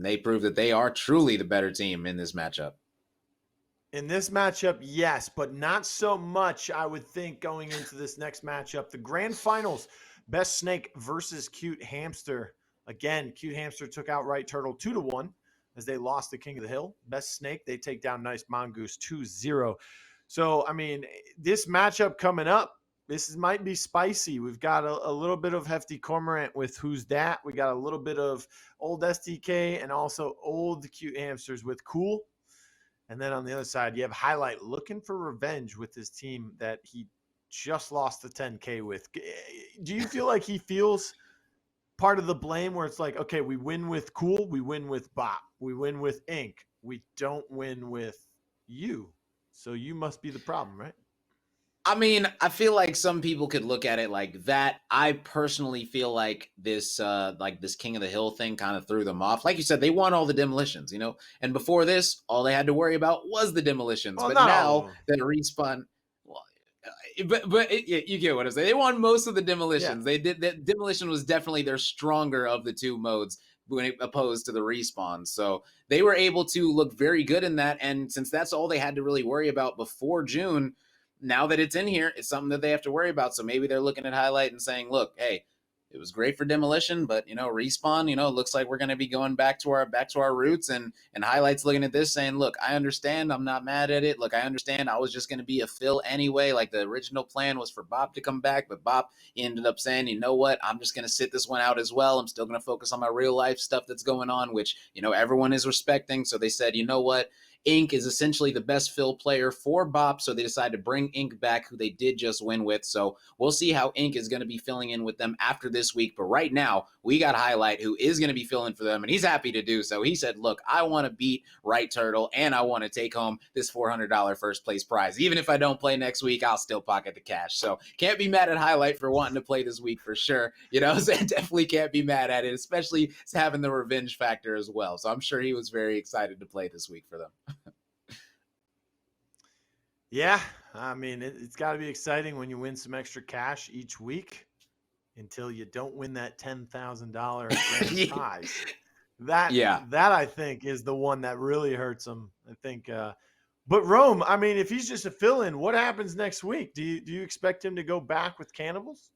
And they proved that they are truly the better team in this matchup. In this matchup, yes, but not so much, I would think, going into this next matchup. The grand finals, Best Snake versus Cute Hamster. Again, Cute Hamster took out Right Turtle 2-1 as they lost the King of the Hill. Best Snake, they take down Nice Mongoose 2-0. So, I mean, this matchup coming up, this might be spicy. We've got a little bit of Hefty Cormorant with Who's Dat. We got a little bit of old SDK and also old Cute Hamsters with Cool. And then on the other side, you have Highlight looking for revenge with his team that he just lost the 10K with. Do you feel like he feels part of the blame where it's like, okay, we win with Cool, we win with Bop, we win with Ink, we don't win with you. So you must be the problem, right? I mean, I feel like some people could look at it like that. I personally feel like this King of the Hill thing kind of threw them off. Like you said, they won all the demolitions, and before this, all they had to worry about was the demolitions. Well, but not now all of them. that Respawn, well, you get what I'm saying. They won most of the demolitions. Yeah. They did that. Demolition was definitely their stronger of the two modes when opposed to the Respawn. So they were able to look very good in that. And since that's all they had to really worry about before June, now that it's in here, it's something that they have to worry about. So maybe they're looking at Highlight and saying, look, hey, it was great for demolition, but Respawn, it looks like we're going to be going back to our roots. And Highlight's looking at this saying, look, I understand, I'm not mad at it. Look, I understand I was just going to be a fill anyway. Like the original plan was for Bop to come back, but Bop ended up saying, you know what, I'm just going to sit this one out as well. I'm still going to focus on my real life stuff that's going on, which everyone is respecting. So they said, you know what, Ink is essentially the best fill player for Bop, so they decided to bring Ink back, who they did just win with. So we'll see how Ink is going to be filling in with them after this week. But right now, we got Highlight, who is going to be filling for them, and he's happy to do so. He said, look, I want to beat Right Turtle, and I want to take home this $400 first place prize. Even if I don't play next week, I'll still pocket the cash. So can't be mad at Highlight for wanting to play this week for sure. So definitely can't be mad at it, especially having the revenge factor as well. So I'm sure he was very excited to play this week for them. Yeah, I mean, it's got to be exciting when you win some extra cash each week until you don't win that $10,000 grand prize. That I think is the one that really hurts him. I think, but Rome, I mean, if he's just a fill-in, what happens next week? Do you expect him to go back with Cannibals?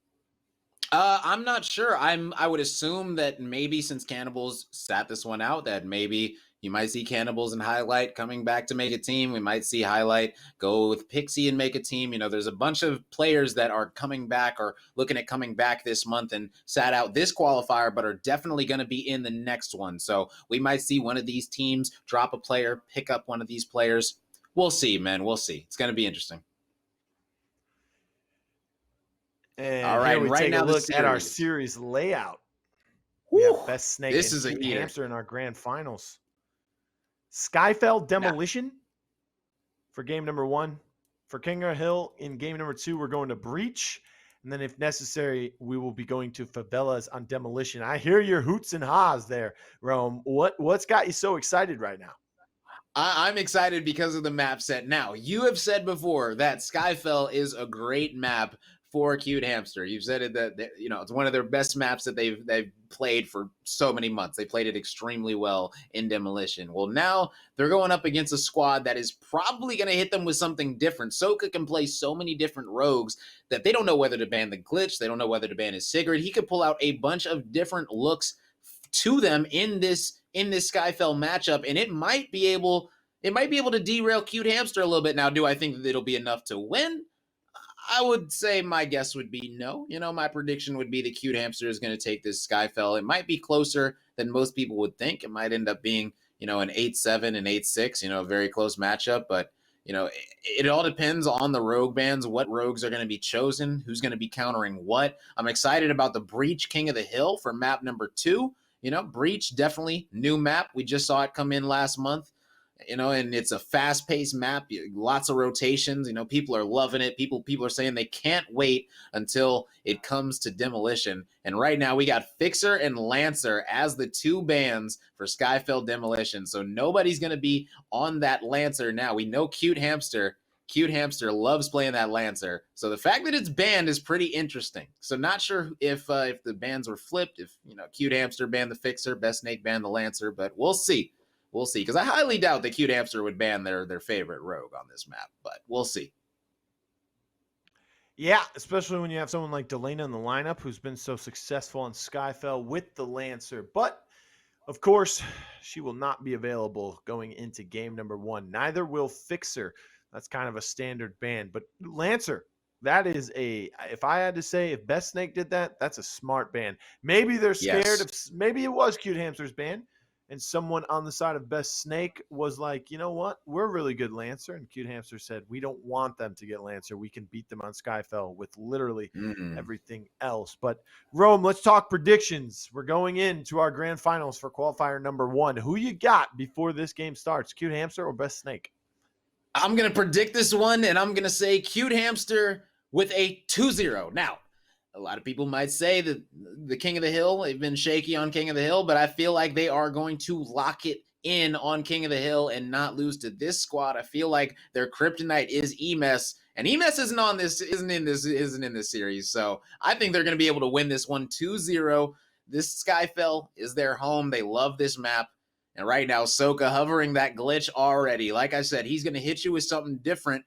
I'm not sure. I would assume that maybe since Cannibals sat this one out, that maybe you might see Cannibals and Highlight coming back to make a team. We might see Highlight go with Pixie and make a team. There's a bunch of players that are coming back or looking at coming back this month and sat out this qualifier, but are definitely going to be in the next one. So we might see one of these teams drop a player, pick up one of these players. We'll see, man. We'll see. It's going to be interesting. And all right, we take a look at our series layout. We have Best Snake and Cute Hamster in our grand finals. Skyfell Demolition for game number 1. For King of Hill in game number 2, we're going to Breach. And then if necessary, we will be going to Favelas on Demolition. I hear your hoots and haws there, Rome. What's got you so excited right now? I'm excited because of the map set. Now, you have said before that Skyfell is a great map for Cute Hamster. You've said it that it's one of their best maps that they've played for so many months. They played it extremely well in Demolition. Well, now they're going up against a squad that is probably going to hit them with something different. Soka can play so many different rogues that they don't know whether to ban the glitch. They don't know whether to ban his Sigurd. He could pull out a bunch of different looks to them in this Skyfell matchup, and it might be able to derail Cute Hamster a little bit. Now, do I think that it'll be enough to win? I would say my guess would be no. My prediction would be the Cute Hamster is going to take this Skyfell. It might be closer than most people would think. It might end up being, an 8-7 and 8-6, a very close matchup. But, it all depends on the rogue bans, what rogues are going to be chosen, who's going to be countering what. I'm excited about the Breach King of the Hill for map number 2. Breach, definitely new map. We just saw it come in last month. And it's a fast-paced map, lots of rotations. People are loving it. People are saying they can't wait until it comes to Demolition. And right now we got Fixer and Lancer as the 2 bans for Skyfell Demolition. So nobody's going to be on that Lancer now. We know Cute Hamster Cute Hamster loves playing that Lancer. So the fact that it's banned is pretty interesting. So not sure if the bans were flipped, if Cute Hamster banned the Fixer, Best Snake banned the Lancer, but we'll see. We'll see. Because I highly doubt that Cute Hamster would ban their favorite rogue on this map, but we'll see. Yeah, especially when you have someone like Delana in the lineup who's been so successful on Skyfell with the Lancer. But, of course, she will not be available going into game number 1. Neither will Fixer. That's kind of a standard ban. But Lancer, that is if I had to say, if Best Snake did that, that's a smart ban. Maybe they're scared of, maybe it was Cute Hamster's ban. And someone on the side of Best Snake was like, you know what? We're really good Lancer. And Cute Hamster said, we don't want them to get Lancer. We can beat them on Skyfell with literally everything else. But Rome, let's talk predictions. We're going into our grand finals for qualifier number 1. Who you got before this game starts? Cute Hamster or Best Snake? I'm going to predict this one, and I'm going to say Cute Hamster with a 2-0. Now, a lot of people might say that the King of the Hill, they've been shaky on King of the Hill, but I feel like they are going to lock it in on King of the Hill and not lose to this squad. I feel like their kryptonite is Emes, and Emes isn't in this series. So I think they're going to be able to win this one 2-0. This Skyfell is their home. They love this map. And right now, Soka hovering that glitch already. Like I said, he's going to hit you with something different.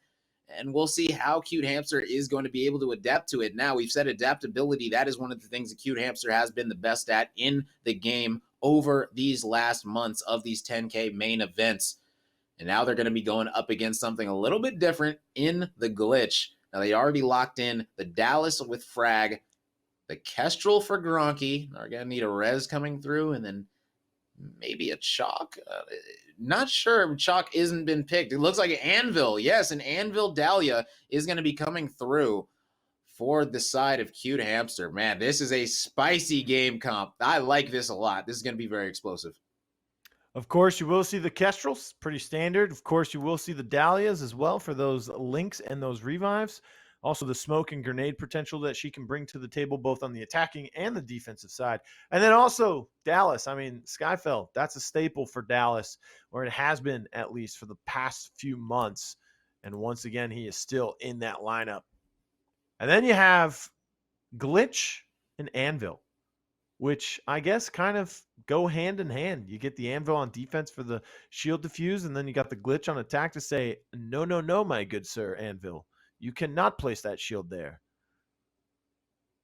And we'll see how Cute Hamster is going to be able to adapt to it. Now, we've said adaptability. That is one of the things that Cute Hamster has been the best at in the game over these last months of these 10K main events. And now they're going to be going up against something a little bit different in the glitch. Now, they already locked in the Dallas with Frag, the Kestrel for Gronky. They're going to need a Res coming through, and then maybe a Chalk. Not sure. Chalk isn't been picked. It looks like an Anvil. Yes, an Anvil Dahlia is going to be coming through for the side of Cute Hamster. Man, this is a spicy game comp. I like this a lot. This is going to be very explosive. Of course, you will see the Kestrels. Pretty standard. Of course, you will see the Dahlias as well for those links and those revives. Also, the smoke and grenade potential that she can bring to the table, both on the attacking and the defensive side. And then also Dallas. I mean, Skyfell, that's a staple for Dallas, or it has been at least for the past few months. And once again, he is still in that lineup. And then you have Glitch and Anvil, which I guess kind of go hand in hand. You get the Anvil on defense for the shield diffuse, and then you got the Glitch on attack to say, no, no, no, my good sir, Anvil. You cannot place that shield there.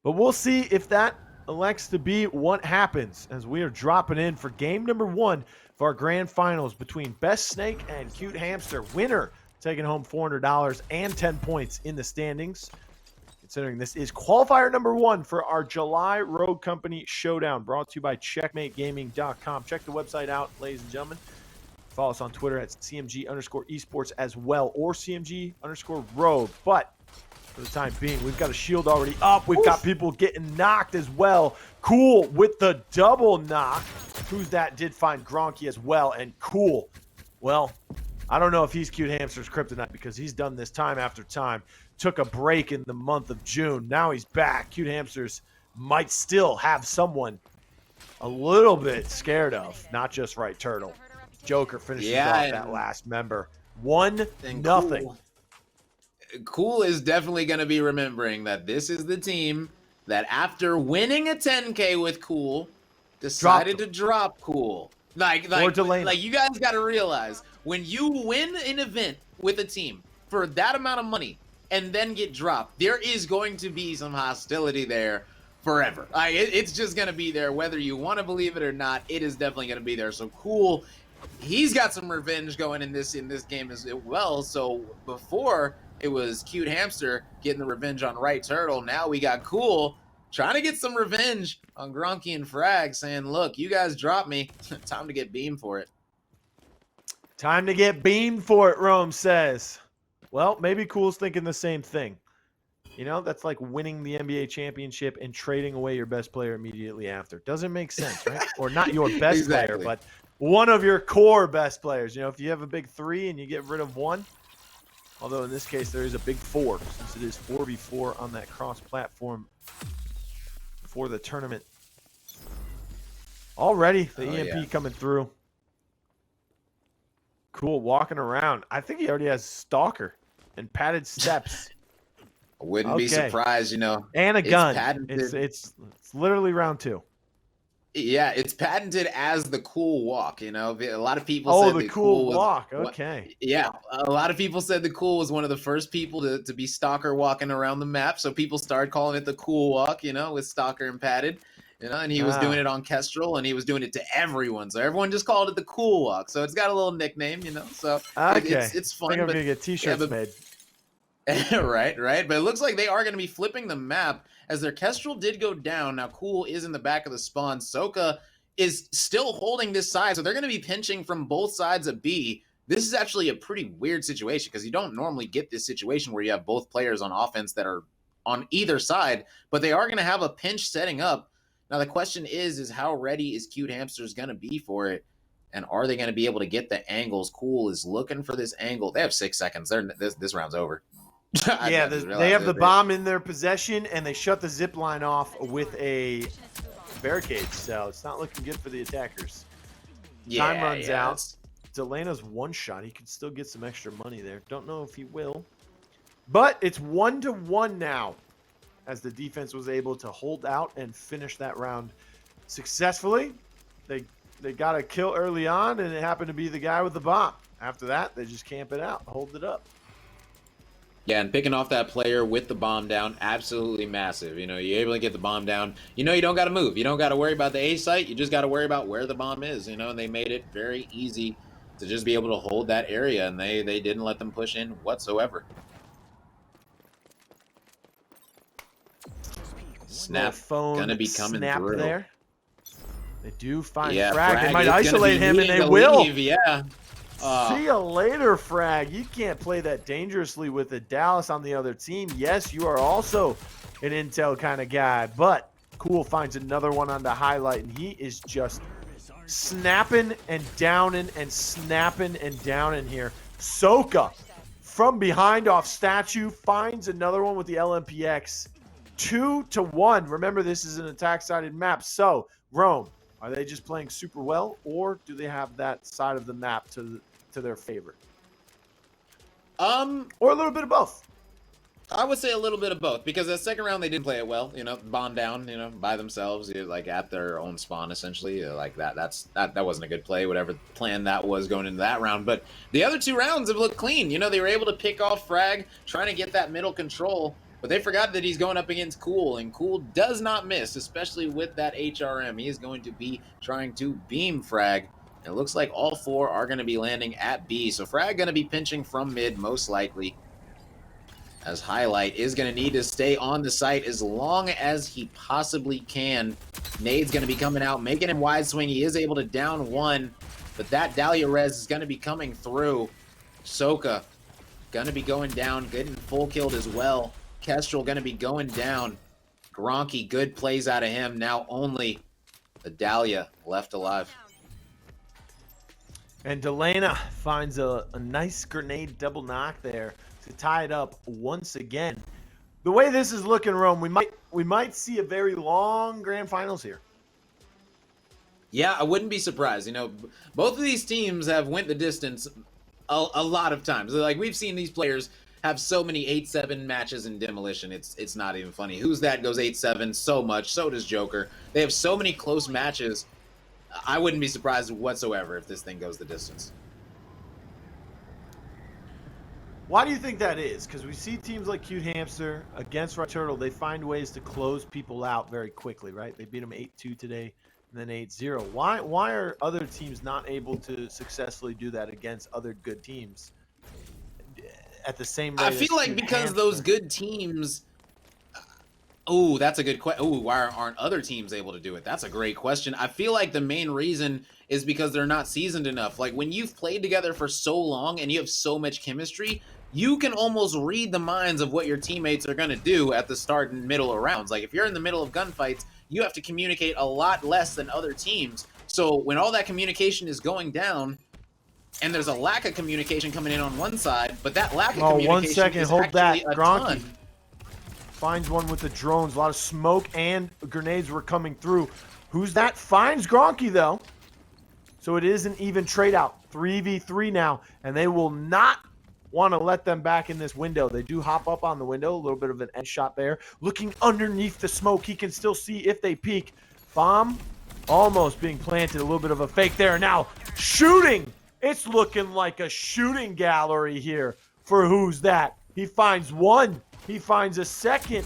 But we'll see if that elects to be what happens as we are dropping in for game number 1 for our grand finals between Best Snake and Cute Hamster. Winner taking home $400 and 10 points in the standings. Considering this is qualifier number 1 for our July Rogue Company Showdown, brought to you by CheckmateGaming.com. Check the website out, ladies and gentlemen. Follow us on Twitter at CMG_esports as well, or CMG_rogue. But for the time being, we've got a shield already up. We've got people getting knocked as well. Cool with the double knock. Who's that? Did find Gronky as well. And Cool, well, I don't know if he's Cute Hamster's kryptonite, because he's done this time after time. Took a break in the month of June. Now he's back. Cute Hamsters might still have someone a little bit scared of, not just Right Turtle. Joker finishes off that last member. 1-0. Cool is definitely going to be remembering that this is the team that, after winning a 10K with Cool, decided to drop Cool. Like you guys got to realize, when you win an event with a team for that amount of money and then get dropped, there is going to be some hostility there forever. It's just going to be there, whether you want to believe it or not. It is definitely going to be there. So Cool, he's got some revenge going in this game as well. So before, it was Cute Hamster getting the revenge on Right Turtle. Now we got Cool trying to get some revenge on Gronky and Frag, saying, look, you guys dropped me. Time to get beamed for it. Time to get beamed for it, Rome says. Well, maybe Cool's thinking the same thing. You know, that's like winning the NBA championship and trading away your best player immediately after. Doesn't make sense, right? Or not your best player, but one of your core best players. You know, if you have a big 3 and you get rid of 1, although in this case there is a big 4, since it is 4v4 on that cross-platform for the tournament. Already, the EMP coming through. Cool, walking around. I think he already has Stalker. and padded steps. I wouldn't be surprised, you know. And a It's gun. patented. It's literally round 2. Yeah, it's patented as the cool walk, you know. A lot of people Oh, said the the cool was walk. what- Okay. Yeah, a lot of people said the cool was one of the first people to be stalker walking around the map. So people started calling it the cool walk, you know, with stalker and padded, you know, and he was doing it on Kestrel and he was doing it to everyone. So everyone just called it the cool walk. So it's got a little nickname, you know. So Okay. it's I fun. think I'm But going to get t-shirts made. right. But it looks like they are going to be flipping the map as their Kestrel did go down. Now Cool is in the back of the spawn. Soka is still holding this side, so they're going to be pinching from both sides of B. This is actually a pretty weird situation because you don't normally get this situation where you have both players on offense that are on either side, but they are going to have a pinch setting up. Now the question is how ready is Cute Hamsters going to be for it? And are they going to be able to get the angles? Cool is looking for this angle. They have 6 seconds. This round's over. Yeah, they have the bomb in their possession, and they shut the zip line off with a barricade, so it's not looking good for the attackers. Time runs out. Delena's one shot. He could still get some extra money there. Don't know if he will. But it's 1-1 now, as the defense was able to hold out and finish that round successfully. They got a kill early on, and it happened to be the guy with the bomb. After that, they just camp it out, hold it up. Yeah, and picking off that player with the bomb down, absolutely massive. You know, you're able to get the bomb down. You know, you don't got to move. You don't got to worry about the A site. You just got to worry about where the bomb is, you know, and they made it very easy to just be able to hold that area, and they didn't let them push in whatsoever. Snap, gonna be coming through. There. They do find yeah, Frag. They might isolate him, and they will. Yeah. See you later, Frag. You can't play that dangerously with a Dallas on the other team. Yes, you are also an intel kind of guy, but Cool finds another one on the highlight, and he is just snapping and downing and snapping and downing here. Soka from behind off statue finds another one with the LMPX. 2-1. Remember, this is an attack-sided map. So, Rome, are they just playing super well, or do they have that side of the map to their favor? Or a little bit of both. I would say a little bit of both, because the second round they didn't play it well. You know, bomb down, you know, by themselves, like at their own spawn, essentially. Like that wasn't a good play, whatever plan that was going into that round. But the other 2 rounds have looked clean. You know, they were able to pick off Frag, trying to get that middle control. But they forgot that he's going up against Cool, and Cool does not miss, especially with that HRM. He is going to be trying to beam Frag. It looks like all 4 are going to be landing at B. So Frag going to be pinching from mid, most likely, as Highlight is going to need to stay on the site as long as he possibly can. Nade's going to be coming out, making him wide swing. He is able to down 1, but that Dahlia res is going to be coming through. Soka going to be going down, getting full killed as well. Kestrel going to be going down. Gronky, good plays out of him. Now only the Dahlia left alive. And Delena finds a nice grenade double knock there to tie it up once again. The way this is looking, Rome, we might see a very long grand finals here. Yeah, I wouldn't be surprised. You know, both of these teams have went the distance a lot of times. Like, we've seen these players have so many 8-7 matches in Demolition. It's not even funny. Who's That goes 8-7 so much. So does Joker. They have so many close matches. I wouldn't be surprised whatsoever if this thing goes the distance. Why do you think that is? Because we see teams like Cute Hamster against Red Turtle, they find ways to close people out very quickly, right? They beat them 8-2 today and then 8-0. Why are other teams not able to successfully do that against other good teams at the same rate? I feel like because those good teams... Oh, that's a good question. Oh, why aren't other teams able to do it? That's a great question. I feel like the main reason is because they're not seasoned enough. Like, when you've played together for so long and you have so much chemistry, you can almost read the minds of what your teammates are going to do at the start and middle of rounds. Like, if you're in the middle of gunfights, you have to communicate a lot less than other teams. So when all that communication is going down, and there's a lack of communication coming in on one side, but that lack of communication 1 second, is hold that. actually a Gronky ton. finds one with the drones. A lot of smoke and grenades were coming through. Who's That finds Gronky, though. So it is an even trade out. 3v3 now, and they will not want to let them back in this window. They do hop up on the window, a little bit of an edge shot there. Looking underneath the smoke, he can still see if they peek. Bomb almost being planted, a little bit of a fake there. Now shooting. It's looking like a shooting gallery here for Who's That. He finds one. He finds a second.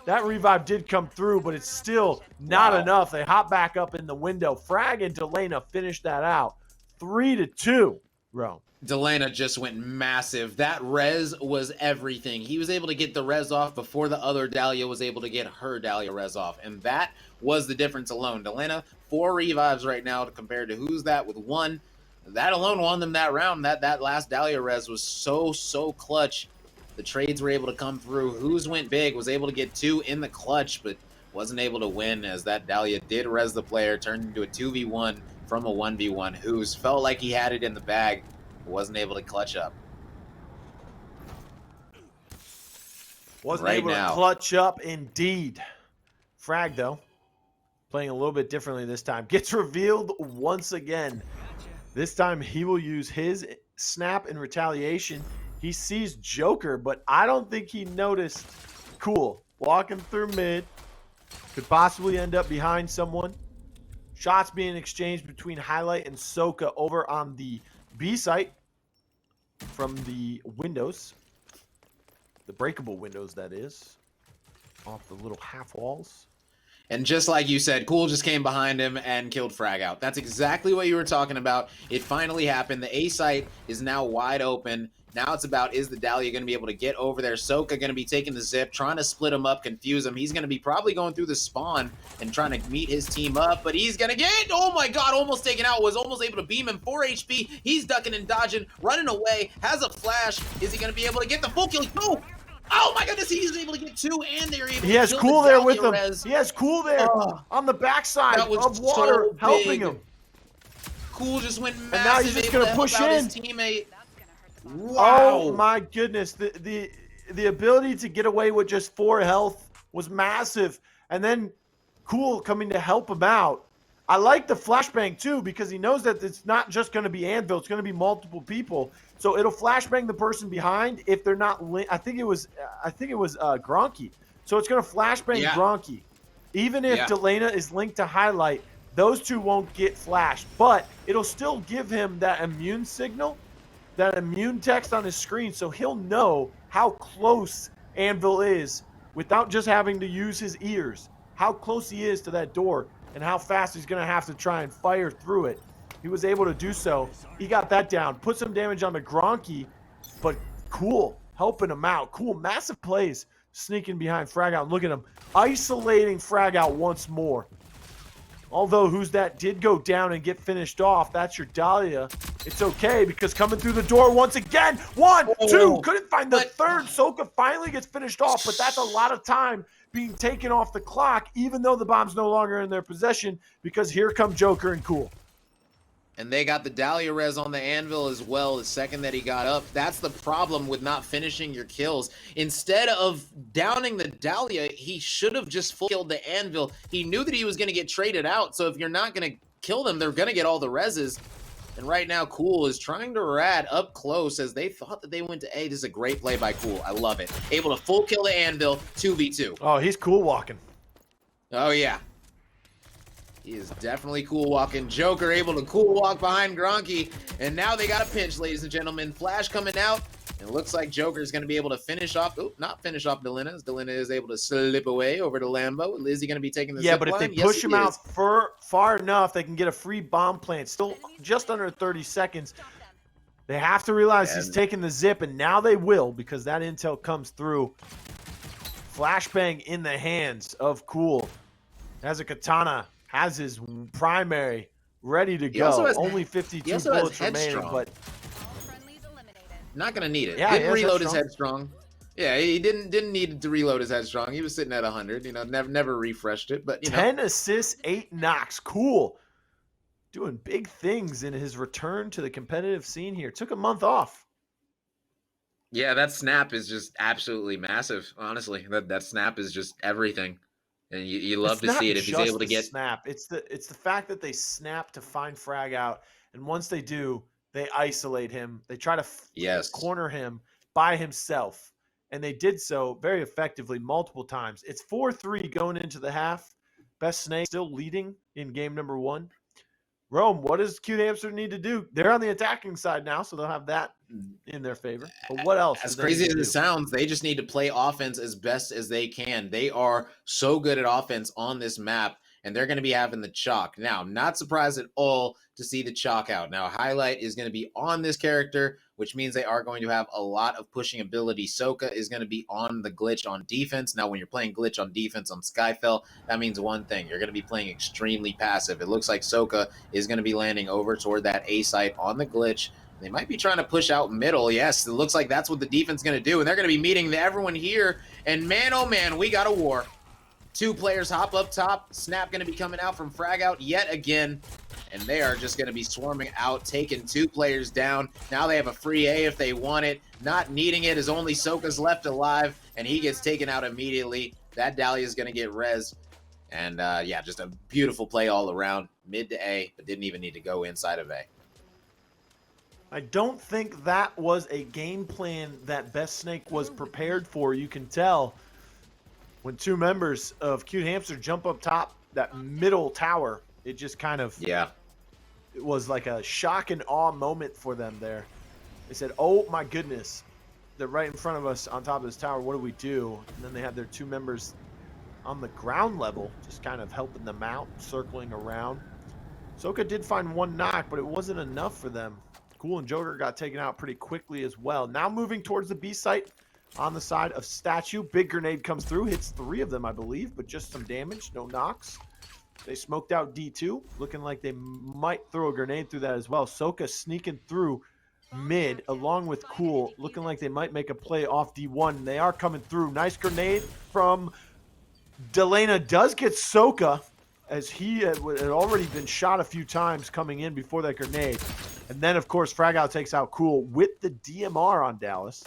That revive did come through, but it's still not enough. They hop back up in the window. Frag and Delana finished that out. 3-2, Ro. Delana just went massive. That res was everything. He was able to get the res off before the other Dahlia was able to get her Dahlia res off. And that was the difference alone. Delana, 4 revives right now compared to Who's That with 1. That alone won them that round. That last Dahlia res was so clutch. The trades were able to come through. Who's went big, was able to get 2 in the clutch, but wasn't able to win as that Dahlia did res the player, turned into a 2v1 from a 1v1. Who's felt like he had it in the bag, wasn't able to clutch up. Wasn't able to clutch up indeed. Frag, though, playing a little bit differently this time. Gets revealed once again. This time he will use his snap in retaliation. He sees Joker, but I don't think he noticed Cool. Walking through mid. Could possibly end up behind someone. Shots being exchanged between Highlight and Soka over on the B site from the windows. The breakable windows, that is. Off the little half walls. And just like you said, Cool just came behind him and killed Frag out. That's exactly what you were talking about. It finally happened. The A site is now wide open. Now it's about, is the Dahlia going to be able to get over there? Soka going to be taking the zip, trying to split him up, confuse him. He's going to be probably going through the spawn and trying to meet his team up, but he's going to get, oh my god, almost taken out, was almost able to beam him. 4 HP. He's ducking and dodging, running away, has a flash. Is he going to be able to get the full kill? No! Oh my goodness, he's able to get 2, and they're able to He has kill Cool the there Dahlia with him. res. He has Cool there on the backside That was of water, so helping big. him. Cool just went massive. And now he's just able gonna push help out in. his teammate. Wow. Oh my goodness. The ability to get away with just 4 health was massive. And then Cool coming to help him out. I like the flashbang too, because he knows that it's not just going to be Anvil, it's going to be multiple people. So it'll flashbang the person behind if they're not I think it was Gronky. So it's going to flashbang Gronky. Even if Delana is linked to Highlight, those 2 won't get flashed, but it'll still give him that immune signal, that immune text on his screen, so he'll know how close Anvil is without just having to use his ears, how close he is to that door and how fast he's going to have to try and fire through it. He was able to do so. He got that down, put some damage on the Gronky, but Cool helping him out. Cool, massive plays, sneaking behind Frag Out. Look at him, isolating Frag Out once more. Although Who's That did go down and get finished off. That's your Dahlia. It's okay, because coming through the door once again. 1, 2, couldn't find the third. Soka finally gets finished off, but that's a lot of time being taken off the clock, even though the bomb's no longer in their possession, because here come Joker and Cool. And they got the Dahlia res on the Anvil as well the second that he got up. That's the problem with not finishing your kills. Instead of downing the Dahlia, he should have just full killed the Anvil. He knew that he was going to get traded out, so if you're not going to kill them, they're going to get all the reses. And right now, Cool is trying to rat up close as they thought that they went to A. This is a great play by Cool. I love it. Able to full kill the Anvil, 2v2. Oh, he's cool walking. Oh, yeah. He is definitely cool walking. Joker able to cool walk behind Gronky. And now they got a pinch, ladies and gentlemen. Flash coming out. And it looks like Joker is going to be able to finish off. Oh, not finish off Delana. As Delana is able to slip away over to Lambo. Is he going to be taking the Yeah, but if they push him out far enough, they can get a free bomb plant. Still just under 30 seconds. They have to realize he's taking the zip, and now they will, because that intel comes through. Flashbang in the hands of Cool. Has a katana. Has his primary ready to go. Only 52 bullets remaining, but not gonna need it. Yeah, didn't reload his headstrong. Yeah, he didn't need to reload his headstrong. He was sitting at 100. You know, never refreshed it. But 10 assists, 8 knocks. Cool, doing big things in his return to the competitive scene here. Took a month off. Yeah, that snap is just absolutely massive. Honestly, that snap is just everything. And you love to see it if he's able to get snap. It's the fact that they snap to find Frag Out, and once they do, they isolate him. They try to Yes. corner him by himself, and they did so very effectively multiple times. It's 4-3 going into the half. Best Snake still leading in game number 1. Rome, what does Cute Hamster need to do? They're on the attacking side now, so they'll have that in their favor. But what else? As crazy as it sounds, they just need to play offense as best as they can. They are so good at offense on this map, and they're going to be having the chalk. Now, not surprised at all to see the chalk out. Now, highlight is going to be on this character, which means they are going to have a lot of pushing ability. Soka is going to be on the glitch on defense. Now, when you're playing glitch on defense on Skyfell, that means one thing. You're going to be playing extremely passive. It looks like Soka is going to be landing over toward that A site on the glitch. They might be trying to push out middle. Yes, it looks like that's what the defense is going to do. And they're going to be meeting everyone here. And man, oh man, we got a war. 2 players hop up top. Snap going to be coming out from frag out yet again. And they are just going to be swarming out, taking 2 players down. Now they have a free A if they want it. Not needing it as only Soka's left alive. And he gets taken out immediately. That Dahlia is going to get res. And yeah, just a beautiful play all around. Mid to A, but didn't even need to go inside of A. I don't think that was a game plan that Best Snake was prepared for. You can tell when 2 members of Cute Hamster jump up top, that middle tower, it just kind of, yeah, it was like a shock and awe moment for them there. They said, oh my goodness, they're right in front of us on top of this tower. What do we do? And then they have their 2 members on the ground level, just kind of helping them out, circling around. Soka did find 1 knock, but it wasn't enough for them. Cool and Joker got taken out pretty quickly as well. Now moving towards the B site on the side of Statue. Big grenade comes through, hits 3 of them, I believe, but just some damage, no knocks. They smoked out D2, looking like they might throw a grenade through that as well. Soka sneaking through mid along with Cool, looking like they might make a play off D1. They are coming through. Nice grenade from Delana. Does get Soka, as he had already been shot a few times coming in before that grenade. And then, of course, Fragout takes out Cool with the DMR on Dallas.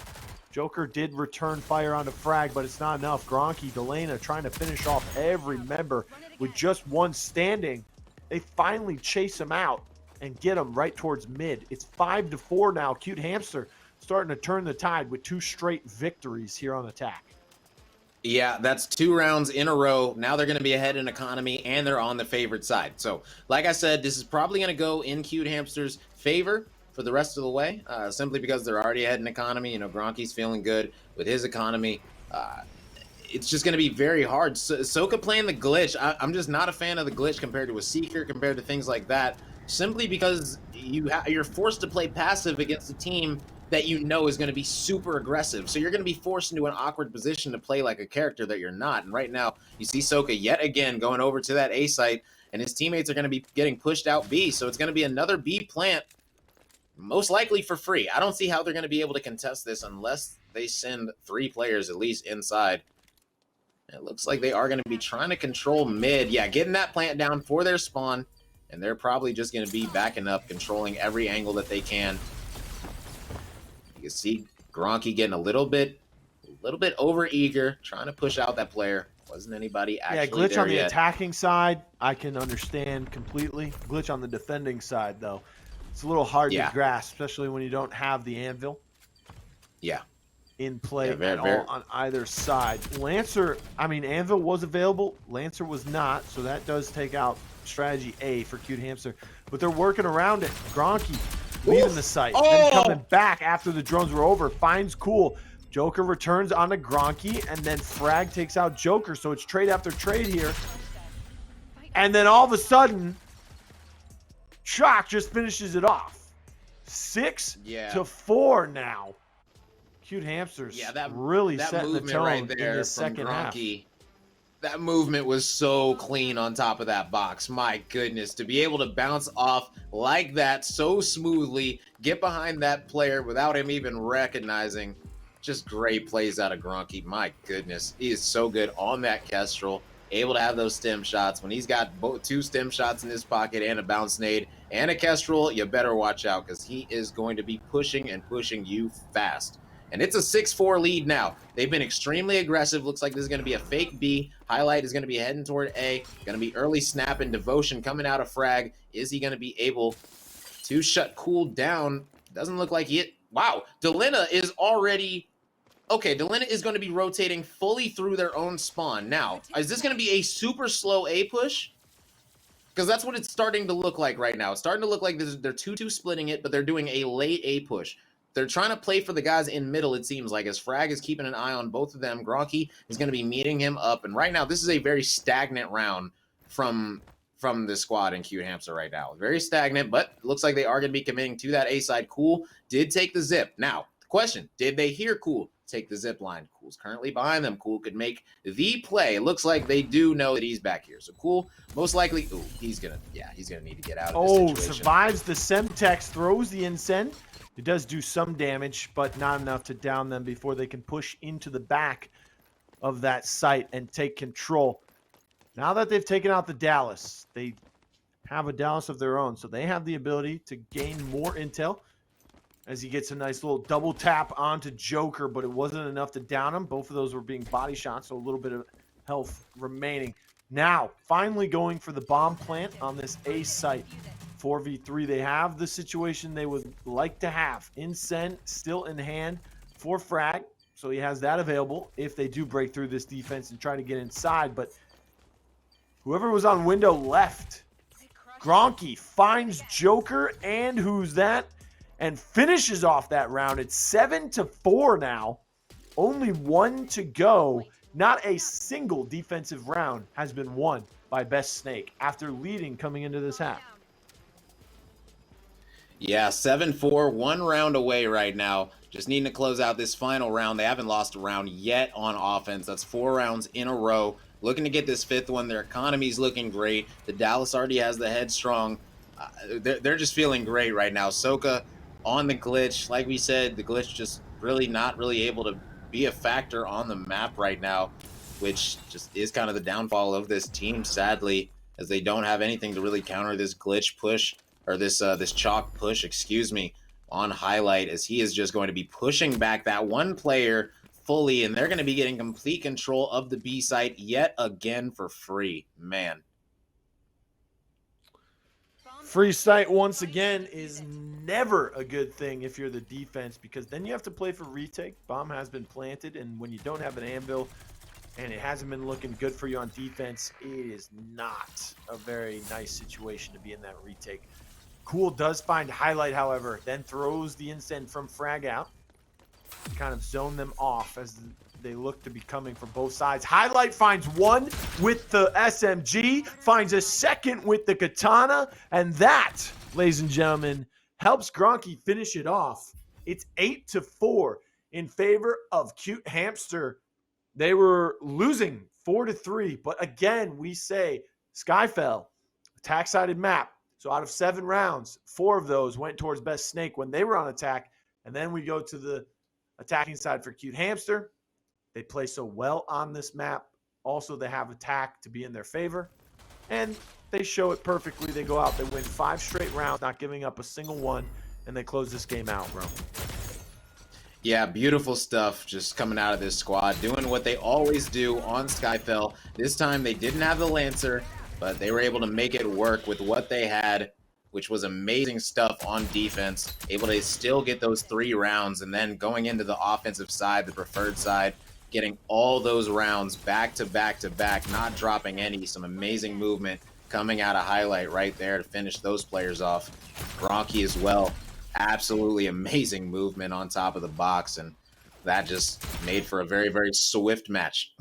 Joker did return fire onto Frag, but it's not enough. Gronky, Delana trying to finish off every member with just 1 standing. They finally chase him out and get him right towards mid. It's 5-4 now. Cute Hamster starting to turn the tide with 2 straight victories here on attack. Yeah, that's 2 rounds in a row. Now they're going to be ahead in economy, and they're on the favorite side. So, like I said, this is probably going to go in Cute Hamster's favor for the rest of the way, simply because they're already ahead in economy. You know, Gronky's feeling good with his economy. It's just going to be very hard. Soka playing the glitch, I'm just not a fan of the glitch compared to a Seeker, compared to things like that, simply because you're forced to play passive against a team that you know is going to be super aggressive. So you're going to be forced into an awkward position to play like a character that you're not. And right now, you see Soka yet again going over to that A site, and his teammates are going to be getting pushed out B. So it's going to be another B plant, most likely for free. I don't see how they're going to be able to contest this unless they send 3 players at least inside. It looks like they are going to be trying to control mid. Yeah, getting that plant down for their spawn, and they're probably just going to be backing up, controlling every angle that they can. You can see Gronky getting a little bit over eager, trying to push out that player. Wasn't anybody actually glitch there on the yet. attacking side, I can understand completely. Glitch on the defending side, though, it's a little hard to grasp, especially when you don't have the anvil. Yeah. In play at all on either side. Lancer, I mean, anvil was available. Lancer was not, so that does take out strategy A for Cute Hamster. But they're working around it. Gronky leaving the site, then coming back after the drones were over, finds Cool. Joker returns onto Gronky, and then Frag takes out Joker, so it's trade after trade here. And then all of a sudden, Shock just finishes it off. 6-4 now. Cute Hamsters really setting the tone right there in this second half. That movement was so clean on top of that box. My goodness, to be able to bounce off like that so smoothly, get behind that player without him even recognizing. Just great plays out of Gronky. My goodness, he is so good on that Kestrel, able to have those stem shots. When he's got 2 stem shots in his pocket and a bounce nade and a Kestrel, you better watch out because he is going to be pushing and pushing you fast. And it's a 6-4 lead now. They've been extremely aggressive. Looks like this is going to be a fake B. Highlight is going to be heading toward A. Going to be early snap and devotion coming out of Frag. Is he going to be able Two shut cool down. Doesn't look like it. Wow. Delina is already... Okay, Delina is going to be rotating fully through their own spawn. Now, is this going to be a super slow A push? Because that's what it's starting to look like right now. It's starting to look like they're 2-2 splitting it, but they're doing a late A push. They're trying to play for the guys in middle, it seems like, as Frag is keeping an eye on both of them. Gronky is going to be meeting him up. And right now, this is a very stagnant round from the squad in Cute Hamster right now. Very stagnant, but it looks like they are going to be committing to that A side. Cool did take the zip. Now, the question, did they hear Cool take the zip line? Cool's currently behind them. Cool could make the play. It looks like they do know that he's back here. So Cool, most likely, he's gonna need to get out of this situation. Survives the Semtex, throws the Incend. It does do some damage, but not enough to down them before they can push into the back of that site and take control. Now that they've taken out the Dallas, they have a Dallas of their own, so they have the ability to gain more intel as he gets a nice little double tap onto Joker, but it wasn't enough to down him. Both of those were being body shots, so a little bit of health remaining. Now, finally going for the bomb plant on this A site. 4v3, they have the situation they would like to have. Incend still in hand for Frag, so he has that available if they do break through this defense and try to get inside, but whoever was on window left, Gronky finds Joker, and who's that? And finishes off that round. It's 7-4 now. Only one to go. Not a single defensive round has been won by Best Snake after leading coming into this half. Yeah, 7-4, one round away right now. Just needing to close out this final round. They haven't lost a round yet on offense. That's 4 rounds in a row. Looking to get this 5th one. Their economy's looking great. The Dallas already has the headstrong. They're just feeling great right now. Soka on the glitch. Like we said, the glitch just really not really able to be a factor on the map right now, which just is kind of the downfall of this team, sadly, as they don't have anything to really counter this glitch push, or this chalk push, excuse me, on highlight, as he is just going to be pushing back that one player fully, and they're going to be getting complete control of the B site yet again for free. Man. Free site, once again, is never a good thing if you're the defense, because then you have to play for retake. Bomb has been planted, and when you don't have an anvil and it hasn't been looking good for you on defense, it is not a very nice situation to be in that retake. Cool does find highlight, however, then throws the Incend from Frag out. Kind of zone them off as they look to be coming from both sides. Highlight finds one with the SMG, finds a second with the Katana, and that, ladies and gentlemen, helps Gronky finish it off. It's 8-4 in favor of Cute Hamster. They were losing 4-3, but again, we say Skyfell, attack-sided map. So out of 7 rounds, 4 of those went towards Best Snake when they were on attack, and then we go to the attacking side for Cute Hamster. They play so well on this map. Also, they have attack to be in their favor, and they show it perfectly. They go out, they win 5 straight rounds, not giving up a single one, and they close this game out, bro. Yeah, beautiful stuff just coming out of this squad, doing what they always do on Skyfell. This time they didn't have the Lancer, but they were able to make it work with what they had, which was amazing stuff on defense. Able to still get those 3 rounds, and then going into the offensive side, the preferred side, getting all those rounds back to back to back, not dropping any. Some amazing movement coming out of highlight right there to finish those players off. Gronky as well. Absolutely amazing movement on top of the box, and that just made for a very, very swift match.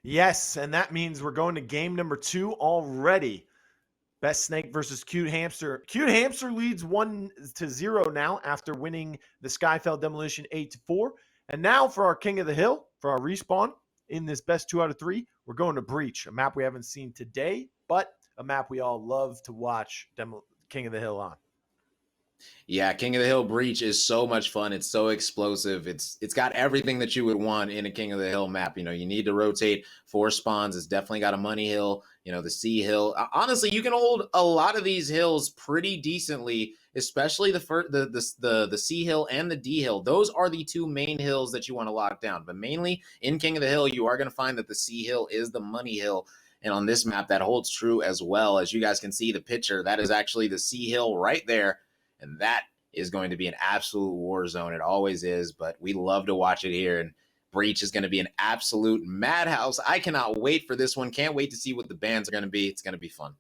Yes, and that means we're going to game number 2 already. Best Snake versus Cute Hamster. Cute Hamster leads 1-0 now after winning the Skyfell Demolition 8-4. And now for our King of the Hill, for our respawn in this best 2 out of 3, we're going to Breach, a map we haven't seen today, but a map we all love to watch King of the Hill on. Yeah, King of the Hill Breach is so much fun. It's so explosive. It's got everything that you would want in a King of the Hill map. You know, you need to rotate 4 spawns. It's definitely got a money hill, you know, the sea hill. Honestly, you can hold a lot of these hills pretty decently, especially the sea hill and the D hill. Those are the 2 main hills that you want to lock down. But mainly in King of the Hill, you are going to find that the sea hill is the money hill. And on this map, that holds true as well. As you guys can see the picture, that is actually the sea hill right there. And that is going to be an absolute war zone. It always is, but we love to watch it here. And Breach is going to be an absolute madhouse. I cannot wait for this one. Can't wait to see what the bans are going to be. It's going to be fun.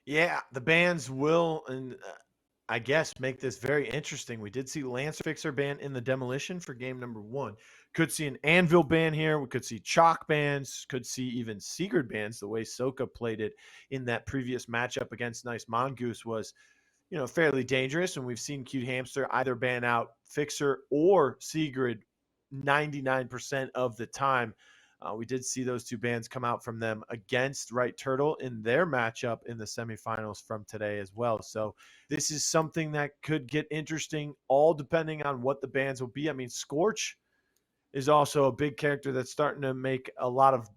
Yeah, the bans will, and I guess, make this very interesting. We did see Lance Fixer ban in the Demolition for game number 1. Could see an Anvil ban here. We could see Chalk bans. Could see even Sigurd bans. The way Soka played it in that previous matchup against Nice Mongoose was, fairly dangerous. And we've seen Cute Hamster either ban out Fixer or Sigurd 99% of the time. We did see those two bans come out from them against Right Turtle in their matchup in the semifinals from today as well. So this is something that could get interesting, all depending on what the bans will be. I mean, Scorch is also a big character that's starting to make a lot of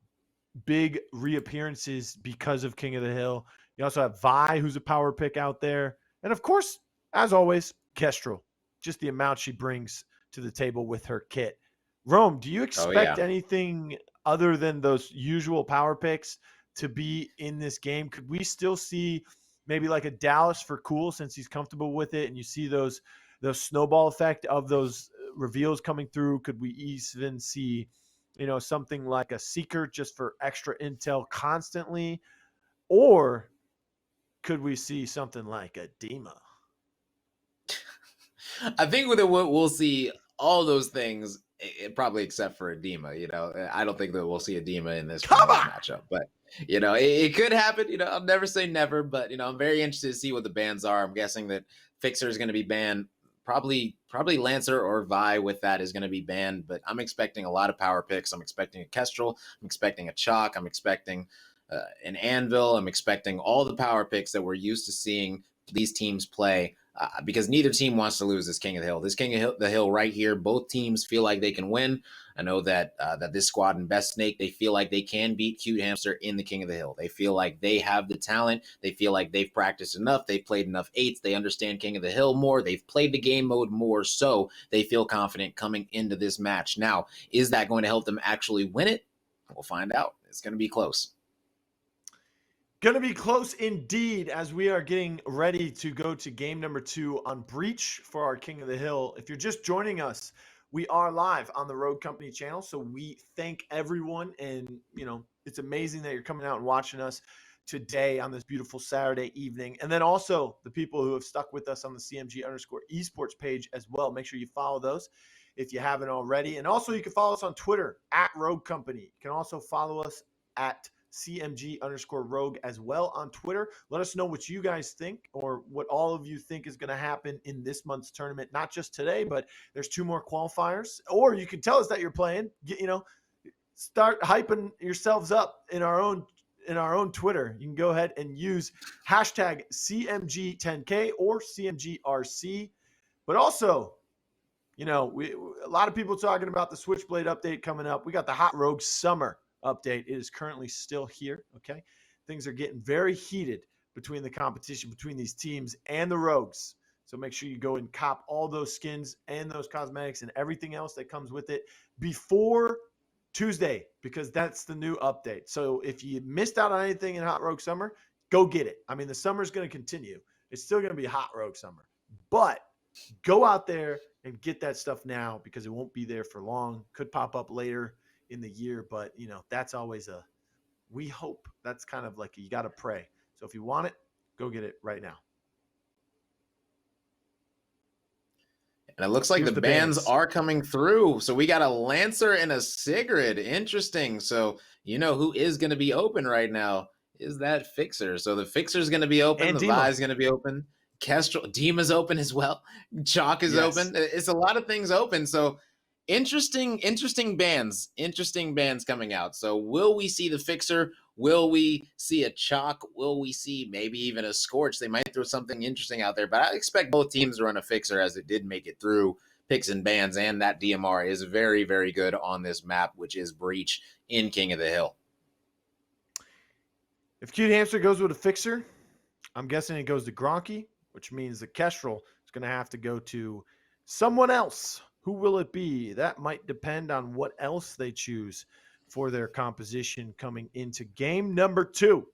big reappearances because of King of the Hill. You also have Vi, who's a power pick out there. And of course, as always, Kestrel, just the amount she brings to the table with her kit. Rome, do you expect anything other than those usual power picks to be in this game? Could we still see maybe like a Dallas for Cool since he's comfortable with it, and you see those snowball effect of those reveals coming through? Could we even see, something like a Seeker just for extra intel constantly? Or could we see something like a Dima? I think with it, we'll see all those things, probably except for a Dima. I don't think that we'll see a Dima in this matchup, but it could happen. I'll never say never, but I'm very interested to see what the bans are. I'm guessing that Fixer is going to be banned. Probably Lancer or Vi with that is going to be banned, but I'm expecting a lot of power picks. I'm expecting a Kestrel. I'm expecting a Chalk. I'm expecting an Anvil. I'm expecting all the power picks that we're used to seeing these teams play. Because neither team wants to lose this King of the Hill. This King of the Hill right here, both teams feel like they can win. I know that this squad and Best Snake, they feel like they can beat Cute Hamster in the King of the Hill. They feel like they have the talent. They feel like they've practiced enough. They've played enough 8s. They understand King of the Hill more. They've played the game mode more, so they feel confident coming into this match. Now, is that going to help them actually win it? We'll find out. It's going to be close. Going to be close indeed as we are getting ready to go to game number 2 on Breach for our King of the Hill. If you're just joining us, we are live on the Road Company channel. So we thank everyone. And, it's amazing that you're coming out and watching us today on this beautiful Saturday evening. And then also the people who have stuck with us on the CMG_Esports page as well. Make sure you follow those if you haven't already. And also you can follow us on Twitter at Road Company. You can also follow us at CMG_Rogue as well on Twitter. Let us know what you guys think, or what all of you think is going to happen in this month's tournament. Not just today, but there's 2 more qualifiers. Or you can tell us that you're playing. Start hyping yourselves up in our own Twitter. You can go ahead and use hashtag CMG10K or CMGRC. But also, a lot of people talking about the Switchblade update coming up. We got the Hot Rogue Summer update. It is currently still here. Okay. Things are getting very heated between the competition between these teams and the Rogues. So make sure you go and cop all those skins and those cosmetics and everything else that comes with it before Tuesday, because that's the new update. So if you missed out on anything in Hot Rogue Summer, go get it. I mean, the summer is going to continue. It's still going to be Hot Rogue Summer, but go out there and get that stuff now, because it won't be there for long. Could pop up later in the year, but that's always we hope. That's kind of like you got to pray. So if you want it, go get it right now. And it looks like the bans are coming through. So we got a Lancer and a Sigrid. Interesting. So who is going to be open right now is that Fixer. So the Fixer is going to be open. And the Vi is going to be open. Kestrel, Dima's open as well. Chalk is open. It's a lot of things open. So interesting bans coming out. So will we see the Fixer? Will we see a Chalk? Will we see maybe even a Scorch? They might throw something interesting out there, but I expect both teams to run a Fixer, as it did make it through picks and bans, and that DMR is very, very good on this map, which is Breach in King of the Hill. If Cute Hamster goes with a Fixer, I'm guessing it goes to Gronky, which means the Kestrel is going to have to go to someone else. Who will it be? That might depend on what else they choose for their composition coming into game number 2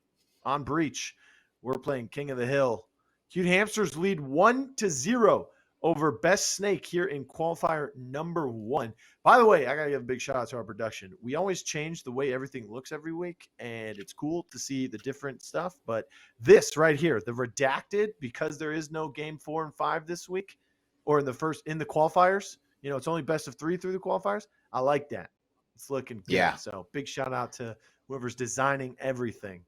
on Breach. We're playing King of the Hill. Cute Hamsters lead 1-0 over Best Snake here in qualifier number 1. By the way, I got to give a big shout out to our production. We always change the way everything looks every week, and it's cool to see the different stuff. But this right here, the redacted, because there is no game 4 and 5 this week, or in the qualifiers, it's only best of 3 through the qualifiers. I like that. It's looking good. Yeah. So big shout out to whoever's designing everything.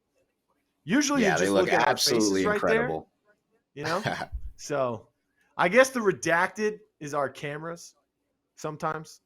Usually Yeah, you they just look look at absolutely our faces incredible. right there, So I guess the redacted is our cameras sometimes,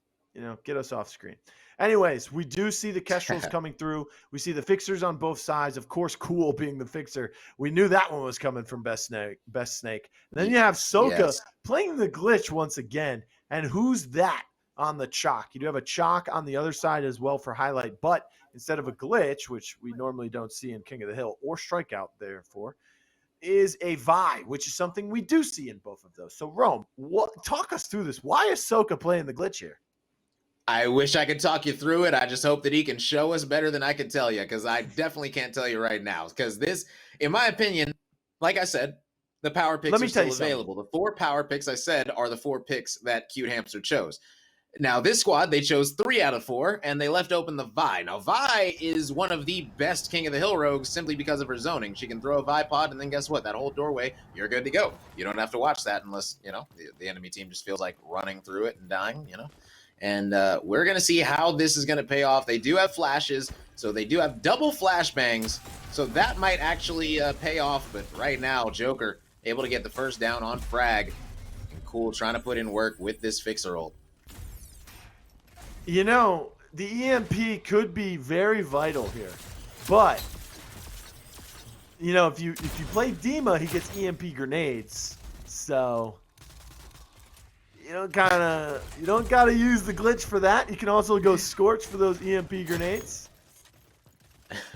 get us off screen. Anyways, we do see the Kestrels coming through. We see the fixers on both sides. Of course, Cool being the fixer. We knew that one was coming from Best Snake. And then you have Soka playing the glitch once again. And who's that on the chalk? You do have a chalk on the other side as well for highlight, but instead of a glitch, which we normally don't see in King of the Hill, or strikeout therefore, is a Vi, which is something we do see in both of those. So Rome, talk us through this. Why is Soka playing the glitch here? I wish I could talk you through it. I just hope that he can show us better than I can tell you, because I definitely can't tell you right now. Because this, in my opinion, like I said, the power picks are still available. The 4 power picks I said are the 4 picks that Cute Hamster chose. Now, this squad, they chose 3 out of 4, and they left open the Vi. Now, Vi is one of the best King of the Hill rogues simply because of her zoning. She can throw a Vi pod, and then guess what? That whole doorway, you're good to go. You don't have to watch that unless, the enemy team just feels like running through it and dying, And we're going to see how this is going to pay off. They do have flashes, so they do have double flashbangs, so that might actually pay off. But right now, Joker able to get the first down on Frag. And Cool trying to put in work with this fixer ult. The EMP could be very vital here, but if you play Dima, he gets EMP grenades, so you don't gotta use the glitch for that. You can also go Scorch for those EMP grenades.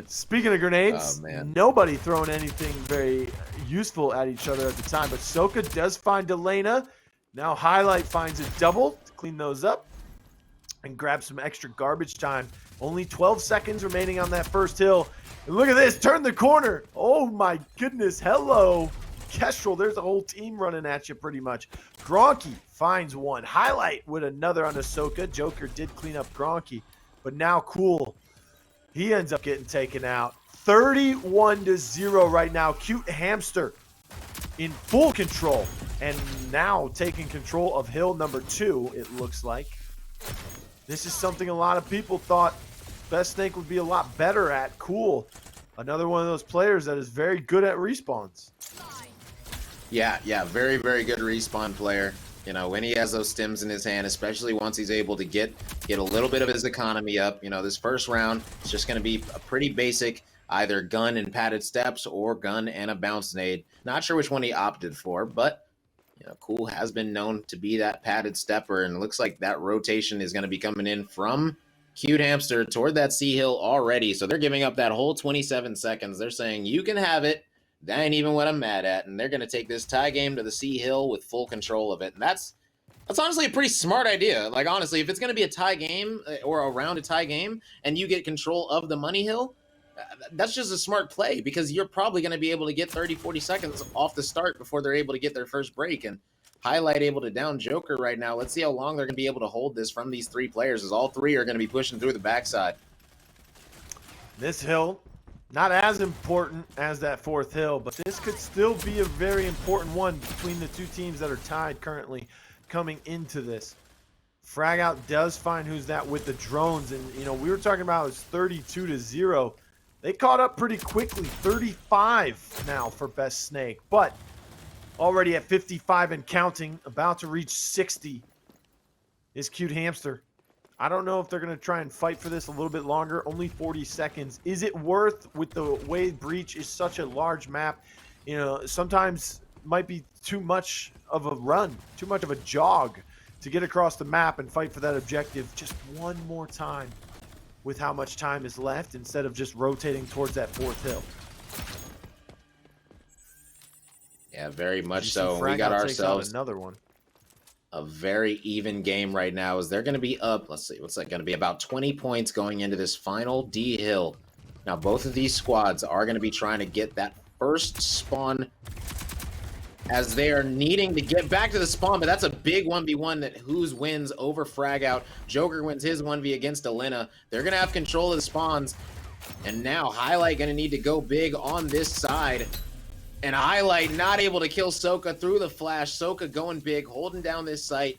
Speaking of grenades, nobody throwing anything very useful at each other at the time, but Soka does find Elena. Now Highlight finds a double to clean those up and grab some extra garbage time. Only 12 seconds remaining on that first hill. And look at this, turn the corner. Oh my goodness, hello. Kestrel, there's a whole team running at you pretty much. Gronky finds one. Highlight with another on Ahsoka. Joker did clean up Gronky, but now Cool, he ends up getting taken out. 31-0 right now. Cute Hamster in full control, and now taking control of hill number 2, it looks like. This is something a lot of people thought Best Snake would be a lot better at. Cool. Another one of those players that is very good at respawns. Yeah, very, very good respawn player. When he has those stims in his hand, especially once he's able to get a little bit of his economy up. This first round is just going to be a pretty basic either gun and padded steps or gun and a bounce nade. Not sure which one he opted for, but Cool has been known to be that padded stepper, and it looks like that rotation is going to be coming in from Cute Hamster toward that C hill already. So they're giving up that whole 27 seconds. They're saying, you can have it. That ain't even what I'm mad at. And they're going to take this tie game to the C hill with full control of it. And that's honestly a pretty smart idea. Like, honestly, if it's going to be a tie game or around a tie game and you get control of the money hill, that's just a smart play, because you're probably going to be able to get 30-40 seconds off the start before they're able to get their first break. And Highlight able to down Joker right now. Let's see how long they're going to be able to hold this from these 3 players, as all 3 are going to be pushing through the backside. This hill, not as important as that 4th hill, but this could still be a very important one between the 2 teams that are tied currently coming into this. Fragout does find who's that with the drones, and we were talking about it's 32-0. They caught up pretty quickly, 35 now for Best Snake, but already at 55 and counting, about to reach 60 is Cute Hamster. I don't know if they're going to try and fight for this a little bit longer. Only 40 seconds. Is it worth, with the way Breach is such a large map, sometimes might be too much of a run, too much of a jog to get across the map and fight for that objective just one more time with how much time is left, instead of just rotating towards that 4th hill. Yeah, very much so. We got ourselves another one. a very even game right now as they're going to be up. Let's see, what's that going to be? About 20 points going into this final D hill. Now, both of these squads are going to be trying to get that first spawn as they are needing to get back to the spawn, but that's a big 1v1 that Who's wins over Frag Out. Joker wins his 1v against Alina. They're going to have control of the spawns, and now Highlight going to need to go big on this side. And Highlight not able to kill Soka through the flash. Soka going big, holding down this site.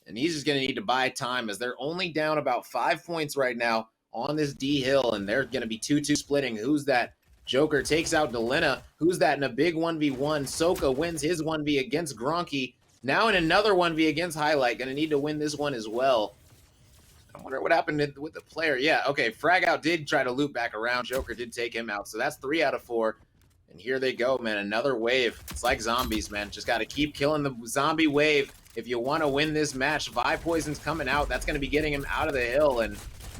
And he's just going to need to buy time as they're only down about 5 points right now on this D hill. And they're going to be 2-2 splitting. Who's that? Joker takes out Delina. Who's that in a big 1v1? Soka wins his 1v against Gronky. Now in another 1v against Highlight. Going to need to win this one as well. I wonder what happened with the player. Yeah, okay. Frag Out did try to loop back around. Joker did take him out. So that's 3 out of 4. And here they go, man. Another wave. It's like zombies, man. Just got to keep killing the zombie wave if you want to win this match. Vibe Poison's coming out. That's going to be getting him out of the hill. And,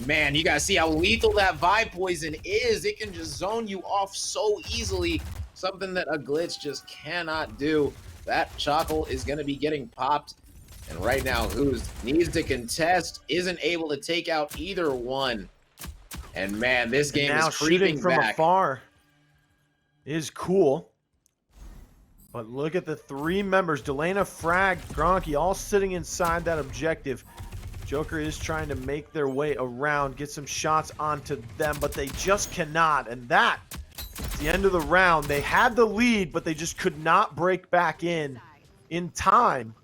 man, you guys see how lethal that Vibe Poison is. It can just zone you off so easily. Something that a glitch just cannot do. That Chockle is going to be getting popped. And right now, Who's needs to contest. Isn't able to take out either one. And, man, this game is creeping from back. Afar is cool, but look at the 3 members, Delana, Frag, Gronky, all sitting inside that objective. Joker is trying to make their way around, get some shots onto them, but they just cannot. And that, at the end of the round, they had the lead, but they just could not break back in time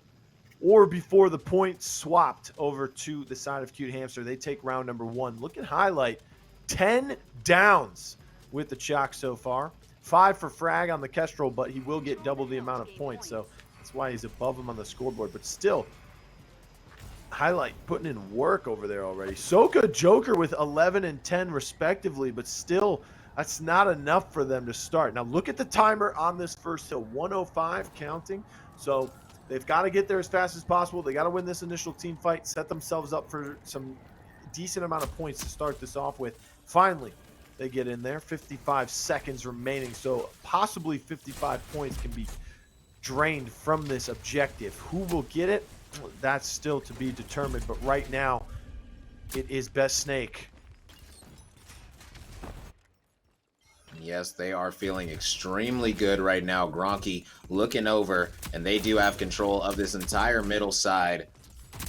or before the points swapped over to the side of Cute Hamster. They take round number 1. Look at Highlight, 10 downs with the Chalk so far. 5 for Frag on the Kestrel, but he will get double the amount of points, so that's why he's above him on the scoreboard. But still, Highlight putting in work over there already. Soka, Joker with 11 and 10 respectively, but still, that's not enough for them to start. Now look at the timer on this first hill, 105 counting. So they've got to get there as fast as possible. They got to win this initial team fight, set themselves up for some decent amount of points to start this off with. Finally, they get in there, 55 seconds remaining, so possibly 55 points can be drained from this objective. Who will get it? That's still to be determined, but right now, it is Best Snake. Yes, they are feeling extremely good right now. Gronky looking over, and they do have control of this entire middle side.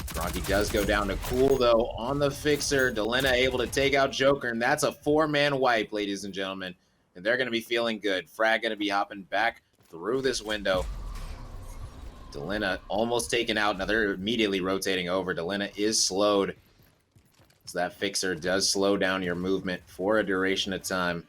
Gronky does go down to Cool, though, on the Fixer. Delina able to take out Joker, and that's a 4-man wipe, ladies and gentlemen. And they're going to be feeling good. Frag going to be hopping back through this window. Delina almost taken out. Now they're immediately rotating over. Delina is slowed. So that Fixer does slow down your movement for a duration of time.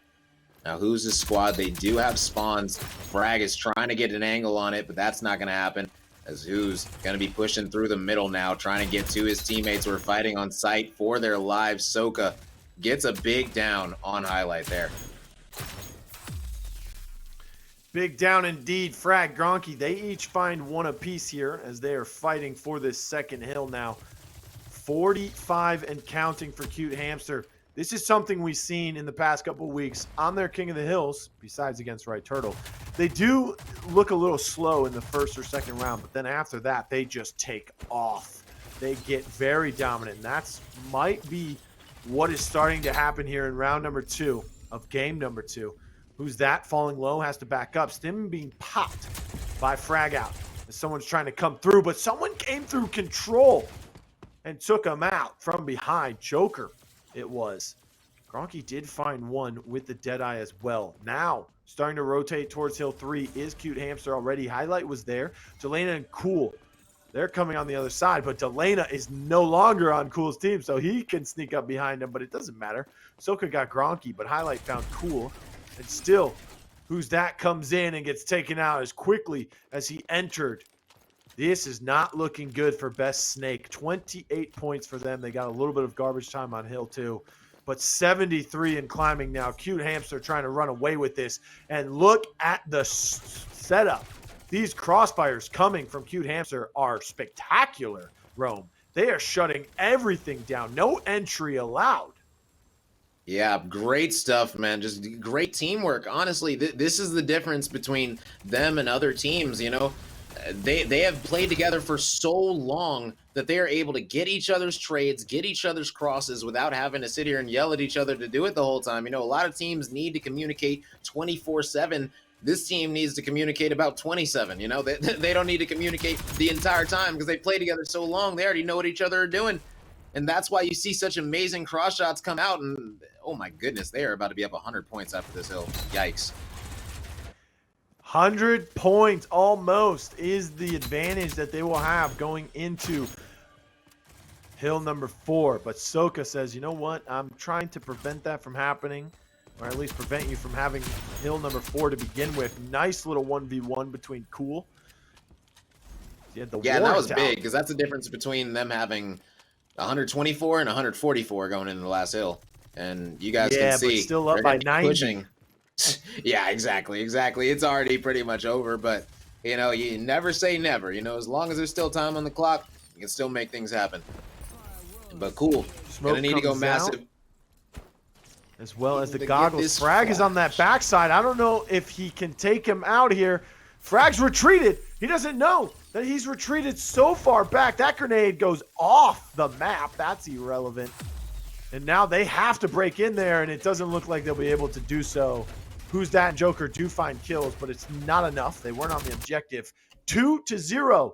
Now, Who's the squad? They do have spawns. Frag is trying to get an angle on it, but that's not going to happen. As Who's going to be pushing through the middle now, trying to get to his teammates who are fighting on site for their lives. Soka gets a big down on Highlight there. Big down indeed. Frag, Gronky, they each find 1 apiece here as they are fighting for this second hill now. 45 and counting for Cute Hamster. This is something we've seen in the past couple of weeks on their King of the Hills, besides against Right Turtle. They do look a little slow in the first or second round, but then after that, they just take off. They get very dominant, and that's might be what is starting to happen here in round number 2 of game number 2. Who's that? Falling low, has to back up. Stim being popped by Frag Out. As someone's trying to come through, but someone came through control and took him out from behind. Joker, it was. Gronky did find 1 with the Deadeye as well. Now, starting to rotate towards Hill 3 is Cute Hamster already. Highlight was there. Delana and Cool, they're coming on the other side, but Delana is no longer on Cool's team, so he can sneak up behind him, but it doesn't matter. Soka got Gronky, but Highlight found Cool. And still, Who's that comes in and gets taken out as quickly as he entered. This is not looking good for Best Snake. 28 points for them. They got a little bit of garbage time on Hill 2. But 73 and climbing now. Cute Hamster trying to run away with this. And look at the setup. These crossfires coming from Cute Hamster are spectacular, Rome. They are shutting everything down. No entry allowed. Yeah, great stuff, man. Just great teamwork. Honestly, this is the difference between them and other teams, you know. they have played together for so long that they are able to get each other's trades, get each other's crosses without having to sit here and yell at each other to do it the whole time. You know, a lot of teams need to communicate 24/7. This team needs to communicate about 27. You know, they don't need to communicate the entire time because they play together so long. They already know what each other are doing. And that's why you see such amazing cross shots come out. And oh my goodness, they are about to be up 100 points after this hill. Yikes. 100 points almost is the advantage that they will have going into hill number 4. But Soka says, you know what? I'm trying to prevent that from happening, or at least prevent you from having hill number 4 to begin with. Nice little 1v1 between Cool. Yeah, that was big because that's the difference between them having 124 and 144 going into the last hill. And you guys can see but still up by 90. Pushing. Yeah, exactly. It's already pretty much over, but you know, you never say never. You know, as long as there's still time on the clock, you can still make things happen. But Cool, gonna need to go massive. As well as the goggles. Frag is on that backside. I don't know if he can take him out here. Frag's retreated. He doesn't know that he's retreated so far back. That grenade goes off the map. That's irrelevant. And now they have to break in there, and it doesn't look like they'll be able to do so. Who's That Joker do find kills, but it's not enough. They weren't on the objective. 2-0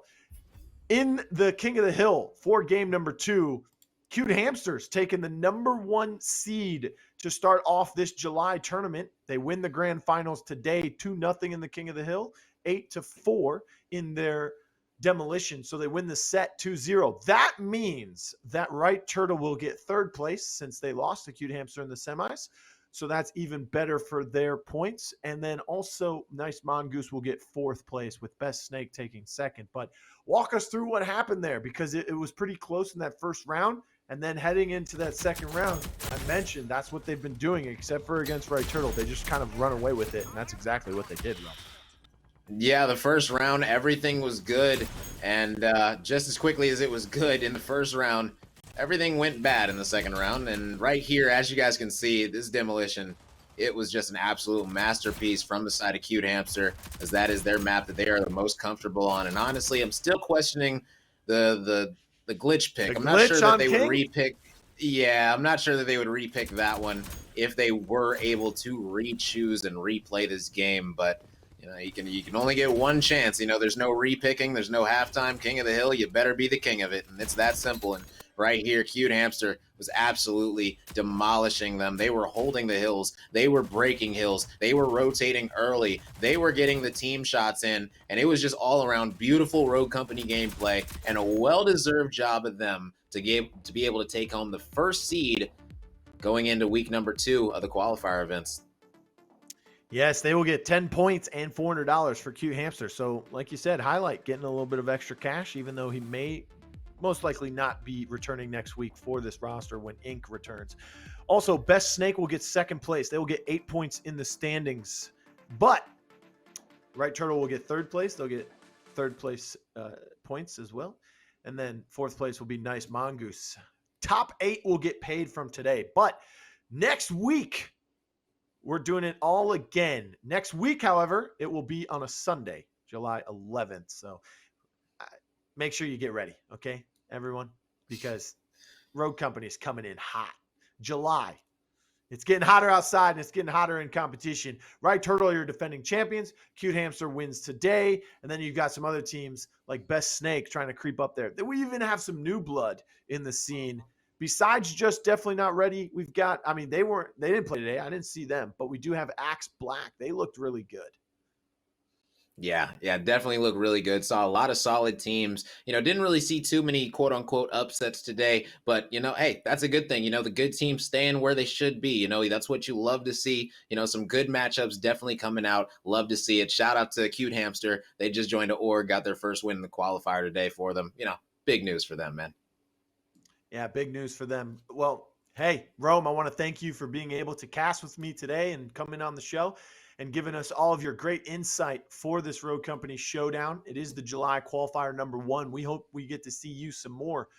in the King of the Hill for game number 2. Cute Hamsters taking the number 1 seed to start off this July tournament. They win the grand finals today, 2-0 in the King of the Hill, 8-4 in their demolition. So they win the set 2-0. That means that Right Turtle will get 3rd place since they lost to Cute Hamster in the semis. So that's even better for their points. And then also Nice Mongoose will get 4th place with Best Snake taking 2nd. But walk us through what happened there, because it was pretty close in that first round. And then heading into that second round, I mentioned that's what they've been doing, except for against Right Turtle. They just kind of run away with it, and that's exactly what they did, Rob. Yeah, the first round, everything was good. And just as quickly as it was good in the first round, everything went bad in the second round. And right here, as you guys can see, this demolition, it was just an absolute masterpiece from the side of Cute Hamster, as that is their map that they are the most comfortable on. And honestly, I'm still questioning the glitch pick. I'm not sure that they would repick. Yeah, I'm not sure that they would repick that one if they were able to re-choose and replay this game. But you know, you can only get one chance. You know, there's no repicking, there's no halftime. King of the Hill, you better be the king of it, and it's that simple. And right here, Cute Hamster was absolutely demolishing them. They were holding the hills, they were breaking hills, they were rotating early, they were getting the team shots in, and it was just all around beautiful Rogue Company gameplay and a well-deserved job of them to be able to take home the first seed going into week number 2 of the qualifier events. Yes, they will get 10 points and $400 for Cute Hamster. So, like you said, Highlight getting a little bit of extra cash, even though he may most likely not be returning next week for this roster when Ink returns. Also, Best Snake will get 2nd place. They will get 8 points in the standings. But Right Turtle will get 3rd place. They'll get 3rd place points as well. And then 4th place will be Nice Mongoose. Top 8 will get paid from today. But next week, we're doing it all again. Next week, however, it will be on a Sunday, July 11th. So make sure you get ready, okay, everyone? Because Rogue Company is coming in hot. July. It's getting hotter outside, and it's getting hotter in competition. Right Turtle, you're defending champions. Cute Hamster wins today. And then you've got some other teams like Best Snake trying to creep up there. We even have some new blood in the scene. Besides just definitely not ready, we've got, I mean, they didn't play today. I didn't see them, but we do have Axe Black. They looked really good. Yeah, definitely look really good. Saw a lot of solid teams. You know, didn't really see too many quote unquote upsets today, but you know, hey, that's a good thing. You know, the good teams staying where they should be. You know, that's what you love to see. You know, some good matchups definitely coming out. Love to see it. Shout out to Cute Hamster. They just joined a org, got their first win in the qualifier today for them. You know, big news for them, man. Yeah, big news for them. Well, hey, Rome, I want to thank you for being able to cast with me today and coming on the show and giving us all of your great insight for this Rogue Company showdown. It is the July qualifier number 1. We hope we get to see you some more